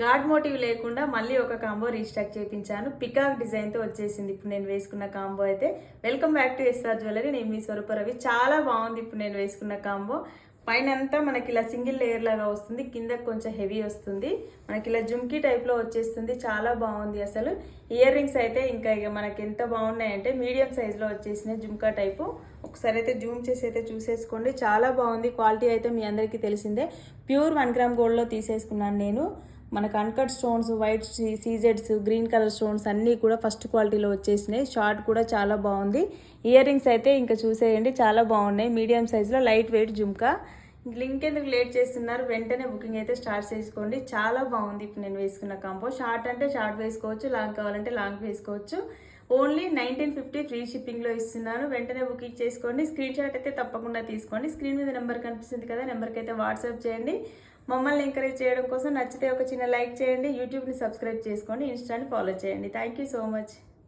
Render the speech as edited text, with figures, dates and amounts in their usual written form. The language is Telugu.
గాడ్ మోటివ్ లేకుండా మళ్ళీ ఒక కాంబో రీస్టాక్ చేయించాను. పికాక్ డిజైన్తో వచ్చేసింది ఇప్పుడు నేను వేసుకున్న కాంబో అయితే. Welcome back to SR jewellery. నేను మీ స్వరూప రవి. చాలా బాగుంది ఇప్పుడు నేను వేసుకున్న కాంబో. పైన అంతా మనకి ఇలా సింగిల్ లేయర్ లాగా వస్తుంది, కింద కొంచెం హెవీ వస్తుంది, మనకి ఇలా జుమ్కీ టైప్లో వచ్చేస్తుంది. చాలా బాగుంది అసలు. ఇయర్ రింగ్స్ అయితే ఇంకా మనకి ఎంత బాగున్నాయంటే మీడియం సైజులో వచ్చేసినాయి, జుమ్కా టైపు. ఒకసారి అయితే జూమ్ చేసి అయితే చూసేసుకోండి. చాలా బాగుంది. క్వాలిటీ అయితే మీ అందరికీ తెలిసిందే. ప్యూర్ 1 గ్రామ్ గోల్డ్లో తీసేసుకున్నాను నేను. మనకు అన్కట్ స్టోన్స్, వైట్ సీజెడ్స్, గ్రీన్ కలర్ స్టోన్స్ అన్నీ కూడా ఫస్ట్ క్వాలిటీలో వచ్చేసినాయి. షార్ట్ కూడా చాలా బాగుంది. ఇయర్ రింగ్స్ అయితే ఇంకా చూసేయండి, చాలా బాగున్నాయి. మీడియం సైజులో లైట్ వెయిట్ జుమ్కా. లింక్ ఎందుకు లేట్ చేస్తున్నారు, వెంటనే బుకింగ్ అయితే స్టార్ట్ చేసుకోండి. చాలా బాగుంది ఇప్పుడు నేను వేసుకున్న కాంబో. షార్ట్ అంటే షార్ట్ వేసుకోవచ్చు, లాంగ్ కావాలంటే లాంగ్ వేసుకోవచ్చు. ఓన్లీ 1950 ఫ్రీ షిప్పింగ్లో ఇస్తున్నాను. వెంటనే బుకింగ్ చేసుకోండి. స్క్రీన్ షాట్ అయితే తప్పకుండా తీసుకోండి. స్క్రీన్ మీద నెంబర్ కనిపిస్తుంది కదా, నెంబర్కి అయితే వాట్సాప్ చేయండి. మమ్మల్ని ఎంకరేజ్ చేయడం కోసం నచ్చితే ఒక చిన్న లైక్ చేయండి. యూట్యూబ్ని సబ్స్క్రైబ్ చేసుకోండి, ఇన్స్టాని ఫాలో చేయండి. Thank you so much.